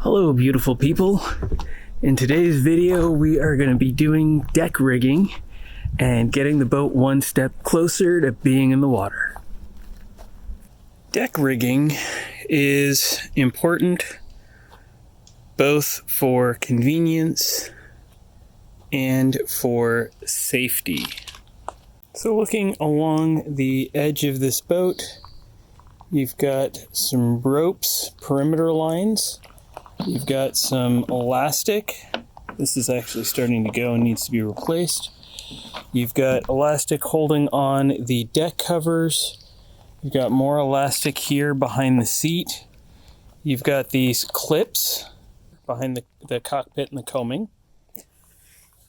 Hello beautiful people. In today's video we are going to be doing deck rigging and getting the boat one step closer to being in the water. Deck rigging is important both for convenience and for safety. So looking along the edge of this boat, you've got some ropes, perimeter lines. You've got some elastic. This is actually starting to go and needs to be replaced. You've got elastic holding on the deck covers. You've got more elastic here behind the seat. You've got these clips behind the cockpit and the coaming.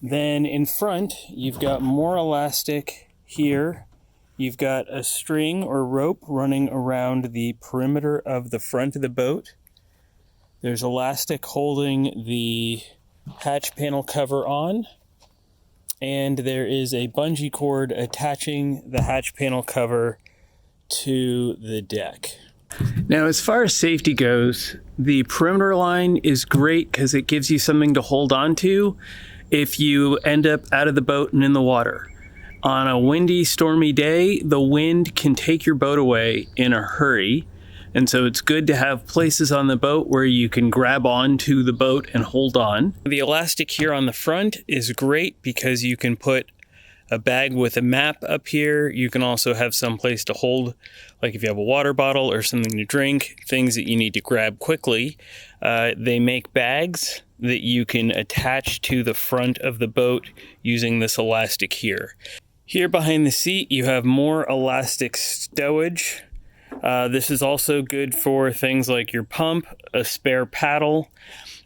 Then in front, you've got more elastic here. You've got a string or rope running around the perimeter of the front of the boat. There's elastic holding the hatch panel cover on, and there is a bungee cord attaching the hatch panel cover to the deck. Now, as far as safety goes, the perimeter line is great because it gives you something to hold on to if you end up out of the boat and in the water. On a windy, stormy day, the wind can take your boat away in a hurry. And so it's good to have places on the boat where you can grab onto the boat and hold on. The elastic here on the front is great because you can put a bag with a map up here. You can also have some place to hold, like if you have a water bottle or something to drink, things that you need to grab quickly. They make bags that you can attach to the front of the boat using this elastic here. Here behind the seat, you have more elastic stowage. This is also good for things like your pump, a spare paddle,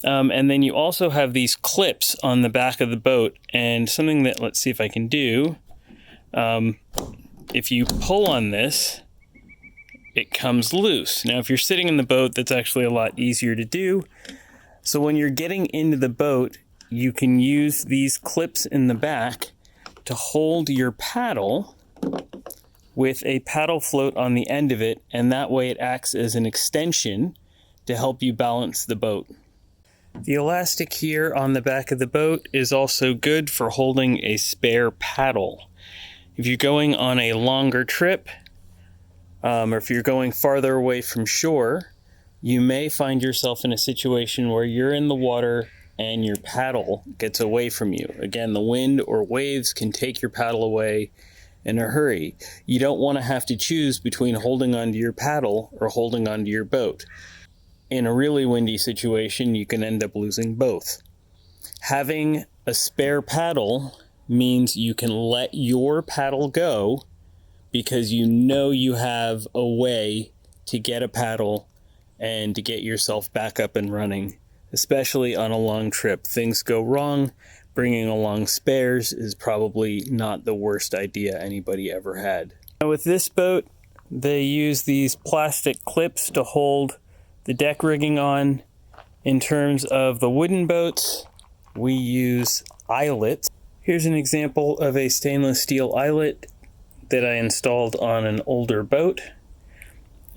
and then you also have these clips on the back of the boat, and something that, let's see if I can do, if you pull on this, it comes loose. Now if you're sitting in the boat, that's actually a lot easier to do. So when you're getting into the boat, you can use these clips in the back to hold your paddle with a paddle float on the end of it, and that way it acts as an extension to help you balance the boat. The elastic here on the back of the boat is also good for holding a spare paddle. If you're going on a longer trip, or if you're going farther away from shore, you may find yourself in a situation where you're in the water and your paddle gets away from you. Again, the wind or waves can take your paddle away in a hurry. You don't want to have to choose between holding onto your paddle or holding onto your boat. In a really windy situation, you can end up losing both. Having a spare paddle means you can let your paddle go because you know you have a way to get a paddle and to get yourself back up and running, especially on a long trip. Things go wrong. Bringing along spares is probably not the worst idea anybody ever had. Now with this boat, they use these plastic clips to hold the deck rigging on. In terms of the wooden boats, we use eyelets. Here's an example of a stainless steel eyelet that I installed on an older boat.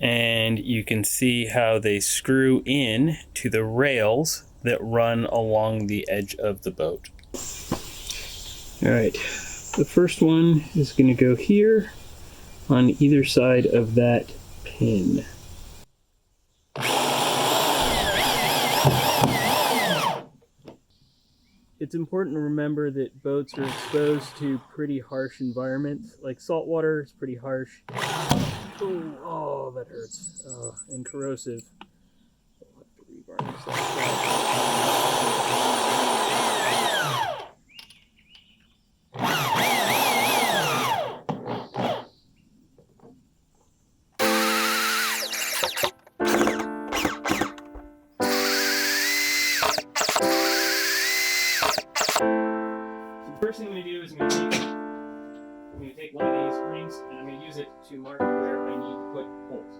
And you can see how they screw in to the rails that run along the edge of the boat. All right, the first one is going to go here on either side of that pin. It's important to remember that boats are exposed to pretty harsh environments. Like saltwater is pretty harsh. Oh, that hurts. Oh, and corrosive. We'll have to revarnish that. First thing I'm going to do is I'm going to take one of these rings and I'm going to use it to mark where I need to put holes.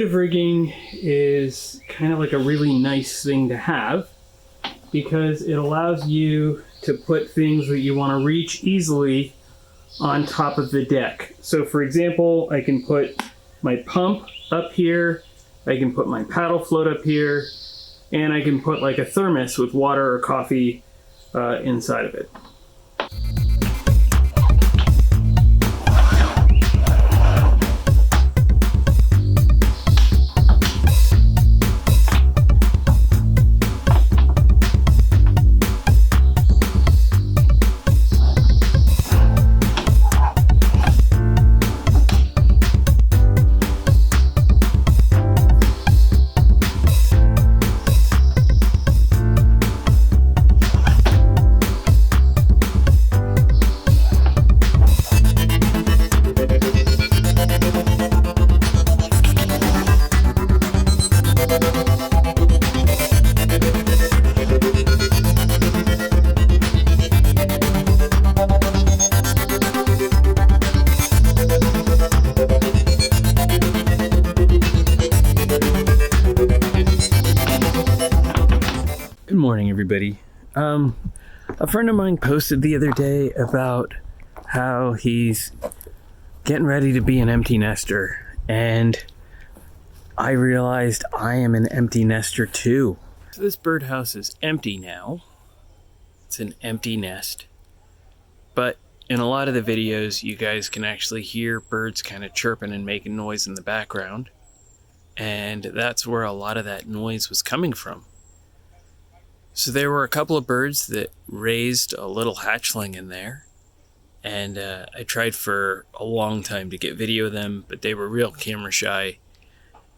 active rigging is kind of like a really nice thing to have because it allows you to put things that you want to reach easily on top of the deck. So for example, I can put my pump up here, I can put my paddle float up here, and I can put like a thermos with water or coffee inside of it. Good morning, everybody. A friend of mine posted the other day about how he's getting ready to be an empty nester, and I realized I am an empty nester too. So this birdhouse is empty now. It's an empty nest. But in a lot of the videos, you guys can actually hear birds kind of chirping and making noise in the background. And that's where a lot of that noise was coming from. So there were a couple of birds that raised a little hatchling in there, and I tried for a long time to get video of them, but they were real camera shy,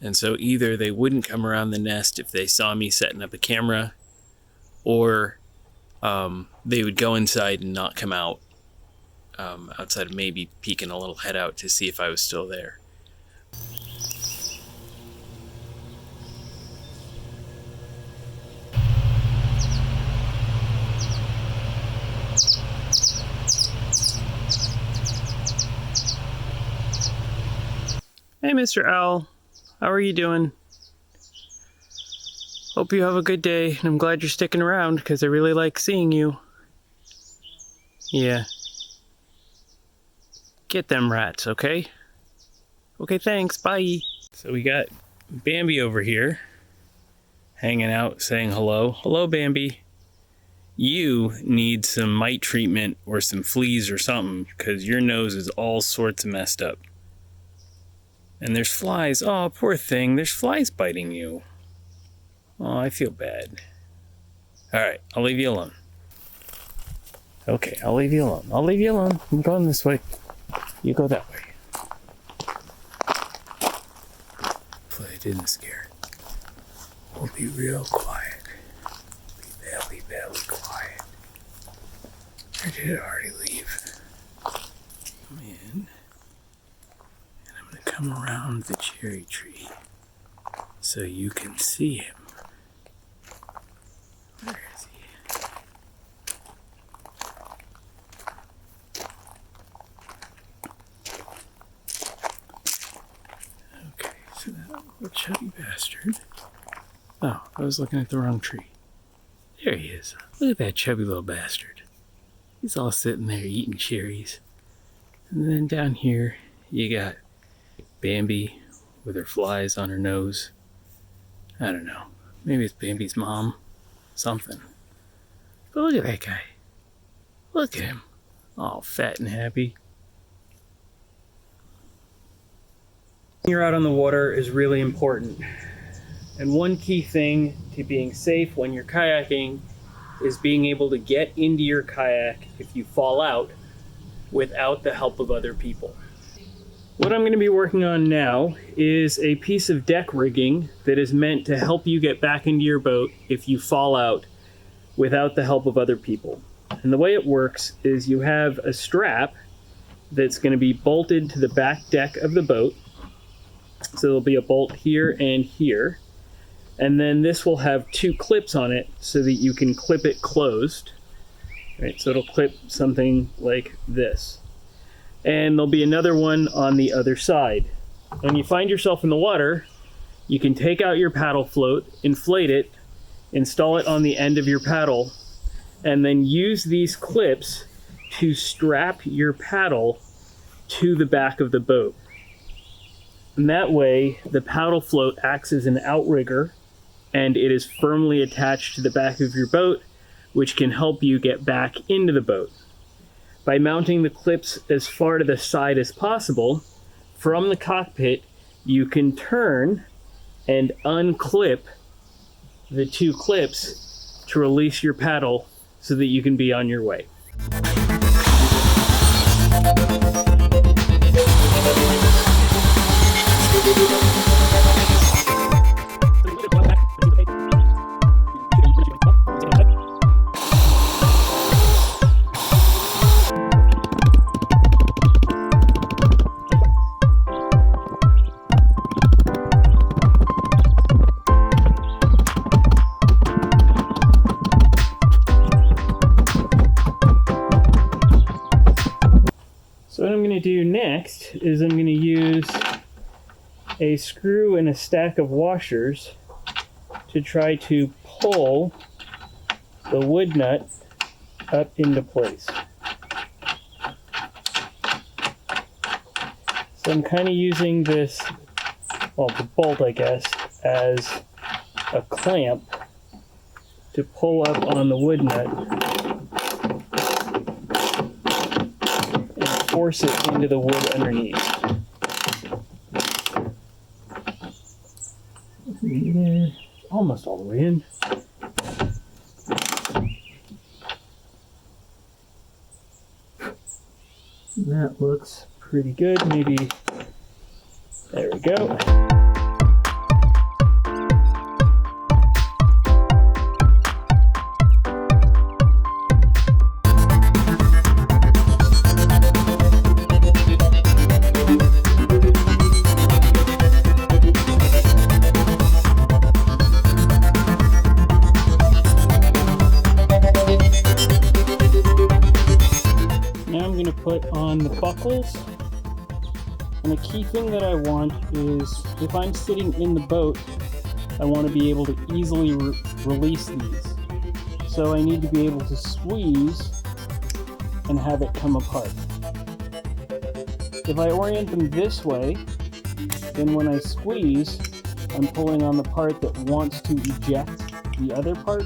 and so either they wouldn't come around the nest if they saw me setting up a camera, or they would go inside and not come out, outside of maybe peeking a little head out to see if I was still there. Hey, Mr. Owl. How are you doing? Hope you have a good day, and I'm glad you're sticking around because I really like seeing you. Yeah. Get them rats, okay? Okay, thanks. Bye. So we got Bambi over here, hanging out, saying hello. Hello, Bambi. You need some mite treatment or some fleas or something because your nose is all sorts of messed up. And there's flies. Oh, poor thing. There's flies biting you. Oh, I feel bad. All right, I'll leave you alone. Okay, I'll leave you alone. I'll leave you alone. I'm going this way. You go that way. Hopefully I didn't scare it. We'll be real quiet. Be very quiet. Or did it already leave? Come in. Come around the cherry tree so you can see him. Where is he? Okay, so that little chubby bastard. Oh, I was looking at the wrong tree. There he is. Look at that chubby little bastard. He's all sitting there eating cherries. And then down here, you got Bambi with her flies on her nose. I don't know. Maybe it's Bambi's mom. Something. But look at that guy. Look at him. All fat and happy. When you're out on the water is really important. And one key thing to being safe when you're kayaking is being able to get into your kayak if you fall out without the help of other people. What I'm going to be working on now is a piece of deck rigging that is meant to help you get back into your boat if you fall out without the help of other people. And the way it works is you have a strap that's going to be bolted to the back deck of the boat. So there'll be a bolt here and here. And then this will have two clips on it so that you can clip it closed. Right, so it'll clip something like this. And there'll be another one on the other side. When you find yourself in the water, You can take out your paddle float, inflate it, install it on the end of your paddle, and then use these clips to strap your paddle to the back of the boat. And that way, the paddle float acts as an outrigger, and it is firmly attached to the back of your boat, which can help you get back into the boat. By mounting the clips as far to the side as possible, from the cockpit, you can turn and unclip the two clips to release your paddle so that you can be on your way. So what I'm going to do next is I'm going to use a screw and a stack of washers to try to pull the wood nut up into place. So I'm kind of using this, well, the bolt I guess, as a clamp to pull up on the wood nut force it into the wood underneath. Almost all the way in. That looks pretty good. Maybe, there we go. Put on the buckles, and the key thing that I want is if I'm sitting in the boat, I want to be able to easily release these. So I need to be able to squeeze and have it come apart. If I orient them this way, then when I squeeze, I'm pulling on the part that wants to eject the other part.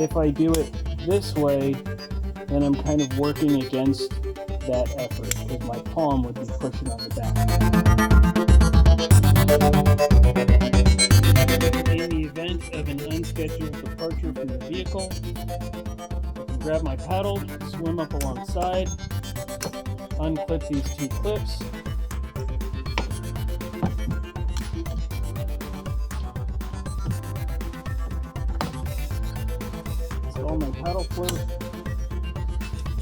If I do it this way, then I'm kind of working against that effort, because my palm would be pushing on the back. In the event of an unscheduled departure from the vehicle, I can grab my paddle, swim up alongside, unclip these two clips, install my paddle float,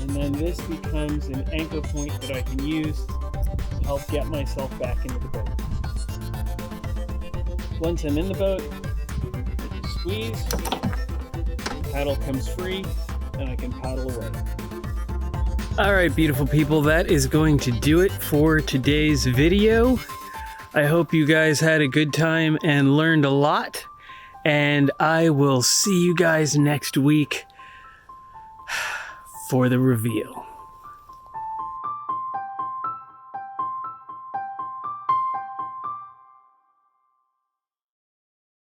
and then this becomes an anchor point that I can use to help get myself back into the boat. Once I'm in the boat, I just squeeze, the paddle comes free, and I can paddle away. All right, beautiful people, that is going to do it for today's video. I hope you guys had a good time and learned a lot, and I will see you guys next week for the reveal.